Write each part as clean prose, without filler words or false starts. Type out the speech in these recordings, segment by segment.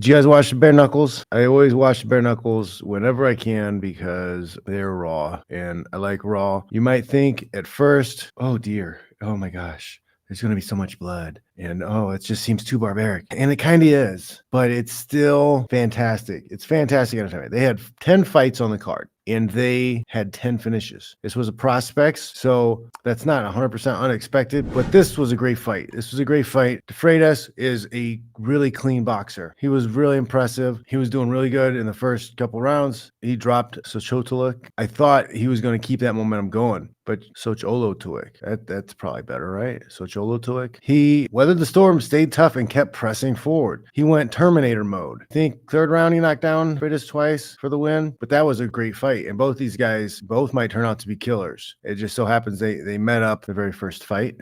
Do you guys watch the bare knuckles? I always watch the bare knuckles whenever I can because they're raw and I like raw. You might think at first, oh dear, oh my gosh, there's going to be so much blood. And oh, it just seems too barbaric. And it kind of is, but it's still fantastic. It's fantastic entertainment. They had 10 fights on the card and they had 10 finishes. This was a prospects, so that's not 100% unexpected, but this was a great fight. This was a great fight. De Freitas is a really clean boxer. He was really impressive. He was doing really good in the first couple rounds. He dropped Sochotoluk. I thought he was going to keep that momentum going, but Socholotuik, that's probably better, right? Socholotuik. He weathered the storm, stayed tough, and kept pressing forward. He went Terminator mode. I think third round he knocked down Freitas twice for the win, but that was a great fight. And both these guys, both might turn out to be killers. It just so happens they met up the very first fight.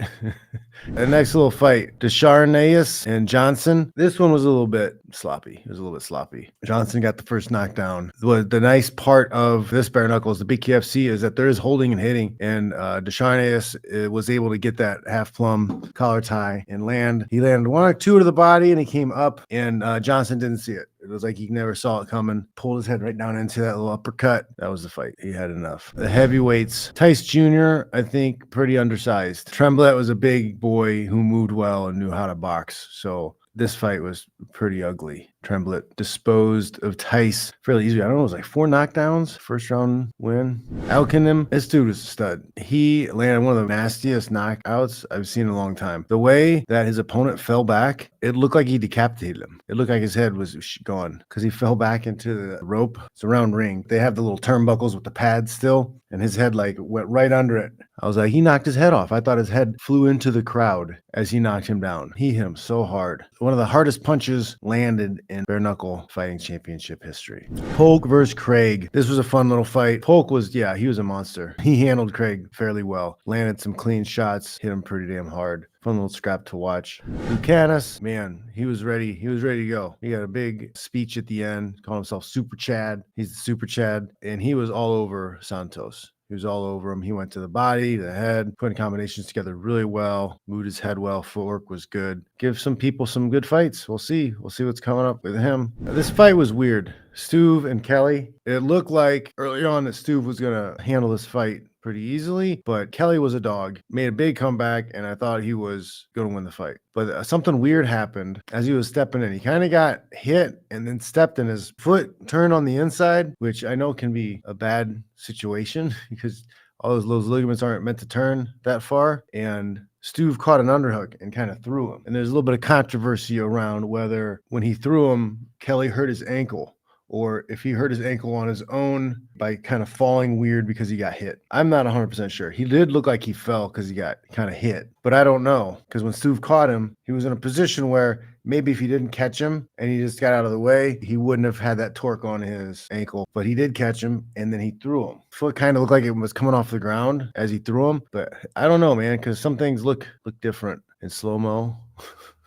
The next little fight, Desharnais and Johnson. This one was a little bit sloppy. It was a little bit sloppy. Johnson got the first knockdown. The nice part of this bare knuckles, the BKFC, is that there is holding and hitting, and Desharnais was able to get that half plumb collar tie and land. He landed one or two to the body, and he came up, and Johnson didn't see it. It was like he never saw it coming. Pulled his head right down into that little uppercut. That was the fight. He had enough. The heavyweights, Tice Jr., I think, pretty undersized. Tremblay was a big boy who moved well and knew how to box. So this fight was pretty ugly. Tremblay disposed of Tice fairly easily. I don't know, it was like 4 knockdowns, first round win. Alkanim, this dude was a stud. He landed one of the nastiest knockouts I've seen in a long time. The way that his opponent fell back, it looked like he decapitated him. It looked like his head was gone because he fell back into the rope. It's a round ring. They have the little turnbuckles with the pads still, and his head like went right under it. I was like, he knocked his head off. I thought his head flew into the crowd as he knocked him down. He hit him so hard. One of the hardest punches landed in bare knuckle fighting championship history. Polk versus Craig. This was a fun little fight. Polk was, he was a monster. He handled Craig fairly well. Landed some clean shots, hit him pretty damn hard. Fun little scrap to watch. Buchanan, man, he was ready. He was ready to go. He got a big speech at the end, called himself Super Chad. He's the Super Chad, and he was all over Santos. He was all over him. He went to the body, the head, putting combinations together really well, moved his head well. Footwork was good. Give some people some good fights. We'll see. We'll see what's coming up with him. This fight was weird. Stuve and Kelly. It looked like early on that Stuve was going to handle this fight pretty easily, but Kelly was a dog, made a big comeback, and I thought he was going to win the fight. But something weird happened as he was stepping in. He kind of got hit and then stepped and his foot turned on the inside, which I know can be a bad situation because all those ligaments aren't meant to turn that far. And Stuve caught an underhook and kind of threw him. And there's a little bit of controversy around whether when he threw him, Kelly hurt his ankle, or if he hurt his ankle on his own by kind of falling weird because he got hit. I'm not 100% sure. He did look like he fell because he got kind of hit, but I don't know because when Stuve caught him, he was in a position where maybe if he didn't catch him and he just got out of the way, he wouldn't have had that torque on his ankle, but he did catch him and then he threw him. Foot kind of looked like it was coming off the ground as he threw him, but I don't know, man, because some things look different in slow-mo.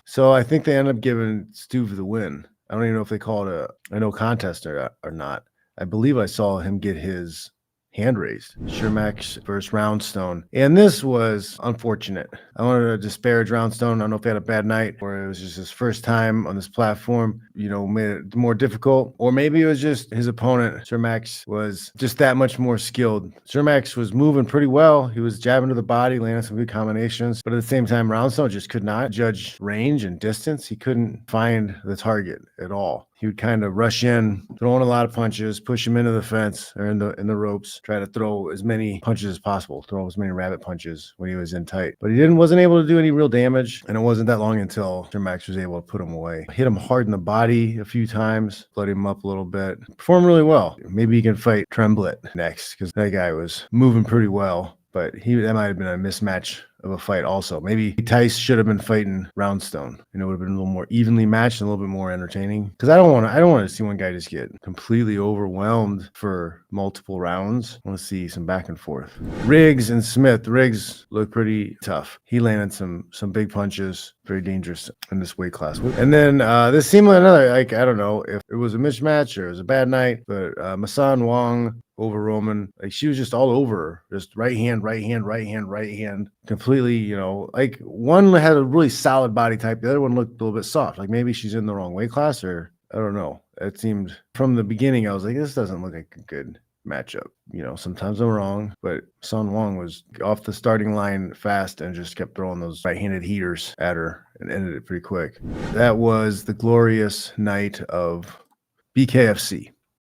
So I think they ended up giving Stuve the win. I don't even know if they call it a no contest or not. I believe I saw him get his hand raised. Shermack versus Roundstone. And this was unfortunate. I wanted to disparage Roundstone. I don't know if he had a bad night or it was just his first time on this platform, made it more difficult. Or maybe it was just his opponent, Shermack, was just that much more skilled. Shermack was moving pretty well. He was jabbing to the body, landing some good combinations. But at the same time, Roundstone just could not judge range and distance. He couldn't find the target at all. He would kind of rush in, throwing a lot of punches, push him into the fence or in the ropes, try to throw as many punches as possible, throw as many rabbit punches when he was in tight. But he wasn't able to do any real damage, and it wasn't that long until Shermack was able to put him away. Hit him hard in the body a few times, bloodied him up a little bit. Performed really well. Maybe he can fight Tremblay next because that guy was moving pretty well. But that might have been a mismatch of a fight also. Maybe Tice should have been fighting Roundstone. It would have been a little more evenly matched and a little bit more entertaining. Because I don't want to see one guy just get completely overwhelmed for multiple rounds. I want to see some back and forth. Riggs and Smith. Riggs looked pretty tough. He landed some big punches. Very dangerous in this weight class. And then this seemed like another, I don't know if it was a mismatch or it was a bad night, but Masan Wong over Roman, she was just all over her. Just right hand, completely, one had a really solid body type, the other one looked a little bit soft, like maybe she's in the wrong weight class or I don't know. It seemed from the beginning, I was like, this doesn't look like a good matchup. You know, sometimes I'm wrong, but Sun Wong was off the starting line fast and just kept throwing those right-handed heaters at her and ended it pretty quick. That was the glorious night of BKFC.